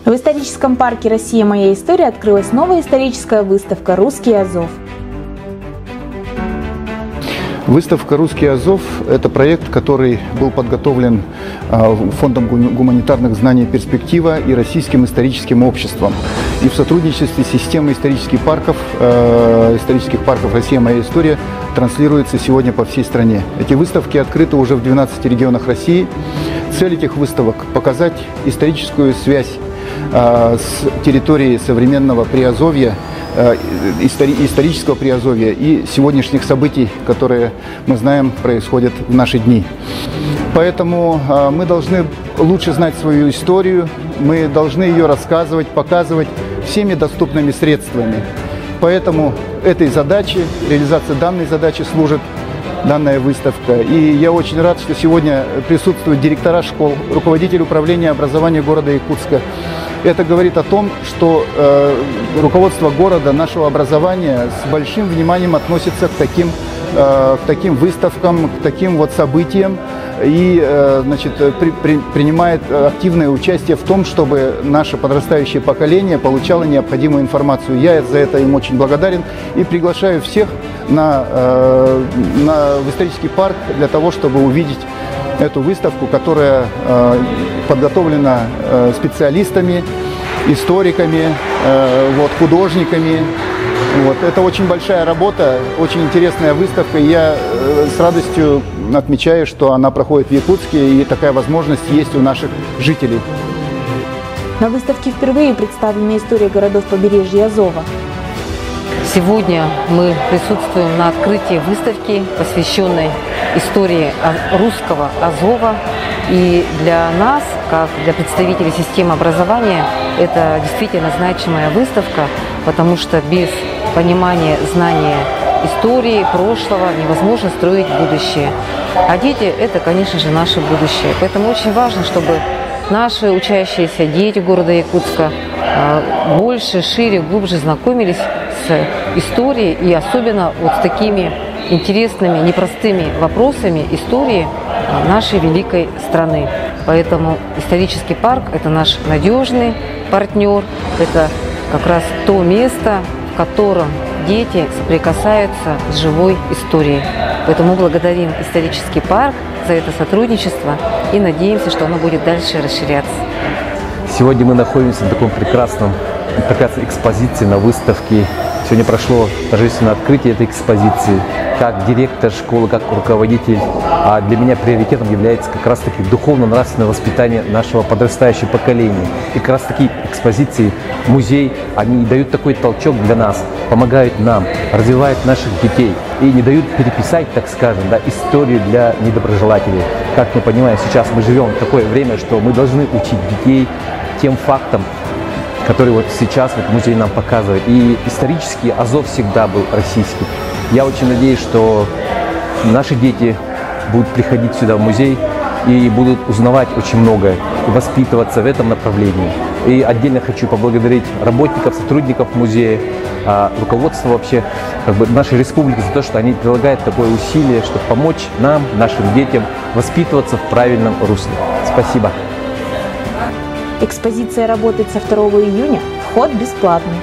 В историческом парке «Россия. Моя история» открылась новая историческая выставка «Русский Азов». Выставка «Русский Азов» – это проект, который был подготовлен Фондом гуманитарных знаний «Перспектива» и Российским историческим обществом. И в сотрудничестве с системой исторических парков «Россия. Моя история» транслируется сегодня по всей стране. Эти выставки открыты уже в 12 регионах России. Цель этих выставок – показать историческую связь с территорией современного Приазовья, исторического Приазовья и сегодняшних событий, которые, мы знаем, происходят в наши дни. Поэтому мы должны лучше знать свою историю, мы должны ее рассказывать, показывать всеми доступными средствами. Поэтому этой задаче, реализации данной задачи служит данная выставка. И я очень рад, что сегодня присутствуют директора школ, руководитель управления образования города Якутска. Это говорит о том, что руководство города, нашего образования с большим вниманием относится к таким выставкам, к таким вот событиям и принимает активное участие в том, чтобы наше подрастающее поколение получало необходимую информацию. Я за это им очень благодарен и приглашаю всех в исторический парк для того, чтобы увидеть эту выставку, которая подготовлена специалистами, историками, художниками. Это очень большая работа, очень интересная выставка. И я с радостью отмечаю, что она проходит в Якутске, и такая возможность есть у наших жителей. На выставке впервые представлена история городов побережья Азова. Сегодня мы присутствуем на открытии выставки, посвященной истории русского Азова. И для нас, как для представителей системы образования, это действительно значимая выставка, потому что без понимания, знания истории, прошлого невозможно строить будущее. А дети – это, конечно же, наше будущее. Поэтому очень важно, чтобы наши учащиеся дети города Якутска больше, шире, глубже знакомились с историей и особенно вот с такими интересными, непростыми вопросами истории нашей великой страны. Поэтому исторический парк – это наш надежный партнер, это как раз то место, в котором дети соприкасаются с живой историей. Поэтому благодарим исторический парк за это сотрудничество и надеемся, что оно будет дальше расширяться. Сегодня мы находимся в таком прекрасной экспозиции на выставке. Сегодня прошло торжественное открытие этой экспозиции. Как директор школы, как руководитель, а для меня приоритетом является как раз-таки духовно-нравственное воспитание нашего подрастающего поколения. И как раз-таки экспозиции, музей, они дают такой толчок для нас, помогают нам, развивают наших детей и не дают переписать, так скажем, историю для недоброжелателей. Как мы понимаем, сейчас мы живем в такое время, что мы должны учить детей тем фактам, который вот сейчас музей нам показывает. И исторически Азов всегда был российский. Я очень надеюсь, что наши дети будут приходить сюда в музей и будут узнавать очень многое, и воспитываться в этом направлении. И отдельно хочу поблагодарить работников, сотрудников музея, руководство вообще нашей республики за то, что они прилагают такое усилие, чтобы помочь нам, нашим детям воспитываться в правильном русле. Спасибо. Экспозиция работает со 2 июня, вход бесплатный.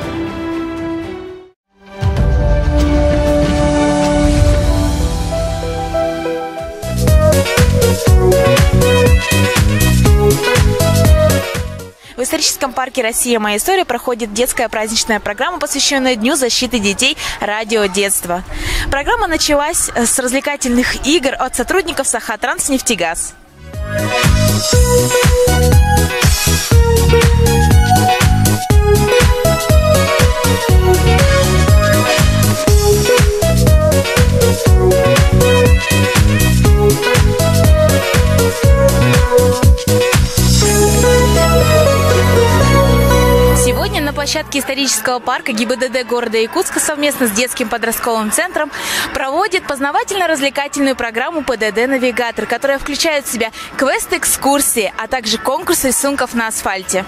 В историческом парке «Россия. Моя история» проходит детская праздничная программа, посвященная Дню защиты детей «Радио детства». Программа началась с развлекательных игр от сотрудников Сахатранснефтегаз. Сегодня на площадке исторического парка ГИБДД города Якутска совместно с детским подростковым центром проводит познавательно-развлекательную программу ПДД «Навигатор», которая включает в себя квест-экскурсии, а также конкурс рисунков на асфальте.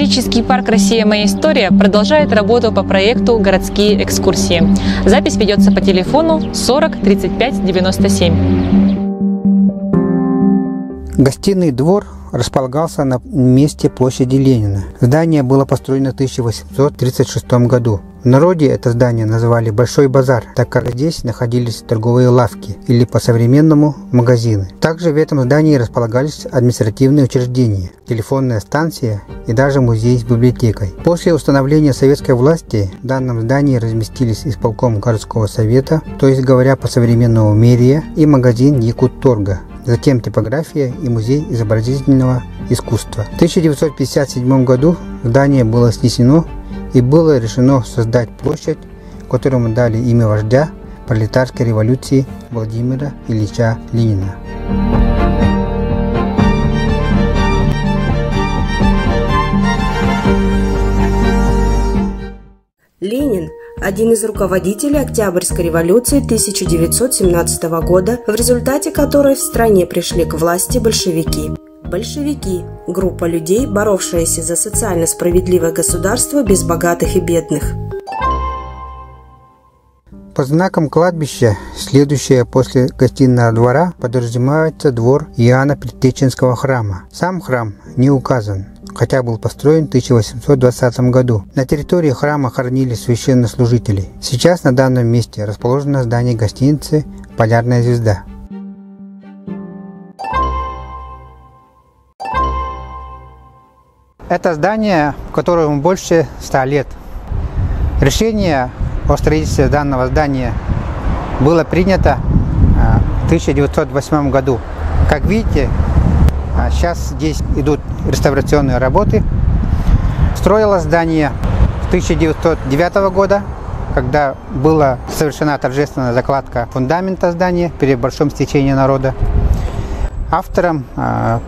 Исторический парк «Россия. Моя история» продолжает работу по проекту «Городские экскурсии». Запись ведется по телефону 40 35 97. Гостиный двор располагался на месте площади Ленина. Здание было построено в 1836 году. В народе это здание называли «Большой базар», так как здесь находились торговые лавки или по-современному магазины. Также в этом здании располагались административные учреждения, телефонная станция и даже музей с библиотекой. После установления советской власти в данном здании разместились исполком городского совета, то есть говоря по-современному мэрия, и магазин Якутторга. Затем типография и музей изобразительного искусства. В 1957 году здание было снесено и было решено создать площадь, которому дали имя вождя пролетарской революции Владимира Ильича Ленина. Ленин – один из руководителей Октябрьской революции 1917 года, в результате которой в стране пришли к власти большевики. Большевики – группа людей, боровшаяся за социально справедливое государство без богатых и бедных. Под знаком кладбища, следующее после гостиного двора, подразумевается двор Иоанна Предтеченского храма. Сам храм не указан, хотя был построен в 1820 году. На территории храма хоронили священнослужителей. Сейчас на данном месте расположено здание гостиницы «Полярная звезда». Это здание, которому больше 100 лет. Решение о строительстве данного здания было принято в 1908 году. Как видите, сейчас здесь идут реставрационные работы. Строилось здание с 1909 года, когда была совершена торжественная закладка фундамента здания перед большим стечением народа. Автором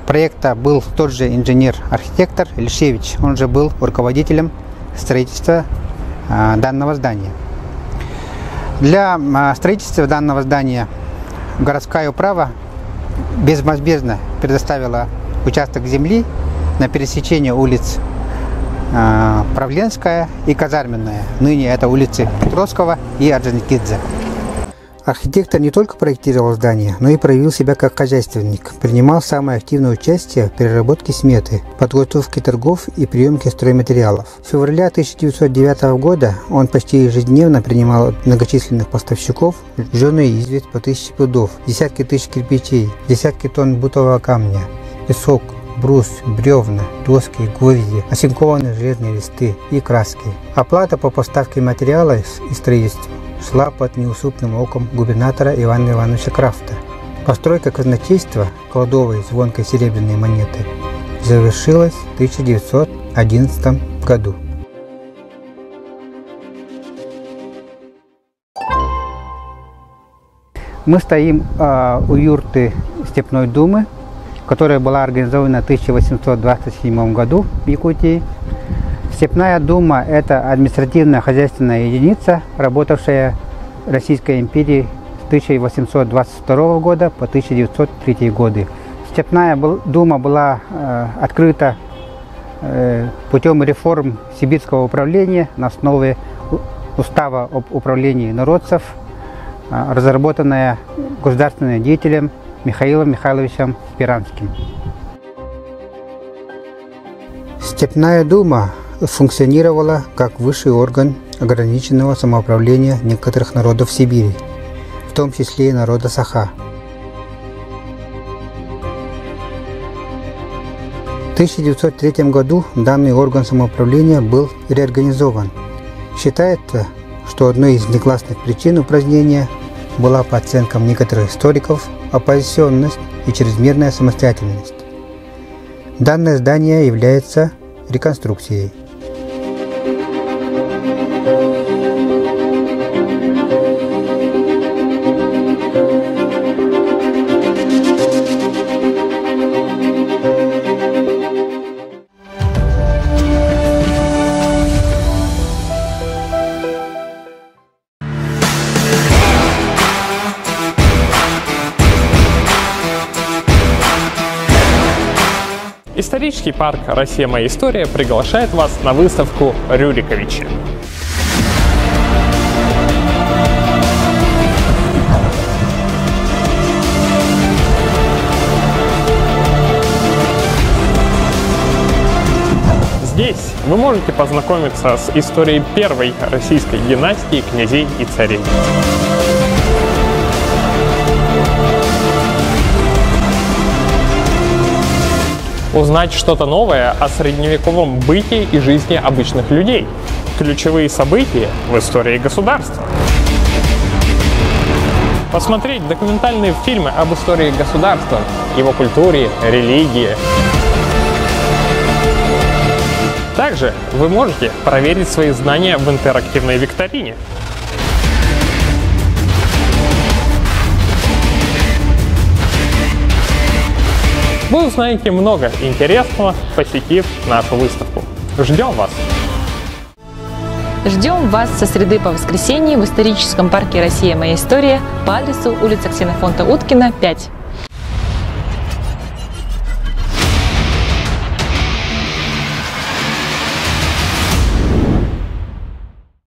проекта был тот же инженер-архитектор Ильшевич, он же был руководителем строительства данного здания. Для строительства данного здания городская управа безвозмездно предоставила участок земли на пересечении улиц Правленская и Казарменная. Ныне это улицы Петровского и Орджоникидзе. Архитектор не только проектировал здание, но и проявил себя как хозяйственник. Принимал самое активное участие в переработке сметы, подготовке торгов и приемке стройматериалов. С февраля 1909 года он почти ежедневно принимал от многочисленных поставщиков жженую известь по 1000 пудов, десятки тысяч кирпичей, десятки тонн бутового камня, песок, брус, бревна, доски, гвозди, осинкованные железные листы и краски. Оплата по поставке материала и строительству шла под неусыпным оком губернатора Ивана Ивановича Крафта. Постройка казначейства, кладовой звонкой серебряной монеты, завершилась в 1911 году. Мы стоим у юрты Степной думы, которая была организована в 1827 году в Якутии. Степная дума – это административно-хозяйственная единица, работавшая в Российской империи с 1822 года по 1903 годы. Степная дума была открыта путем реформ сибирского управления на основе устава об управлении народцев, разработанная государственным деятелем Михаилом Михайловичем Спиранским. Степная дума функционировала как высший орган ограниченного самоуправления некоторых народов Сибири, в том числе и народа Саха. В 1903 году данный орган самоуправления был реорганизован. Считается, что одной из негласных причин упразднения была, по оценкам некоторых историков, оппозиционность и чрезмерная самостоятельность. Данное здание является реконструкцией. Исторический Исторический парк «Россия. Моя история» приглашает вас на выставку «Рюриковичи». Здесь вы можете познакомиться с историей первой российской династии князей и царей. Узнать что-то новое о средневековом бытии и жизни обычных людей. Ключевые события в истории государства. Посмотреть документальные фильмы об истории государства, его культуре, религии. Также вы можете проверить свои знания в интерактивной викторине. Вы узнаете много интересного, посетив нашу выставку. Ждем вас! Ждем вас со среды по воскресенье в историческом парке «Россия. Моя история» по адресу улица Ксенофонта Уткина, 5.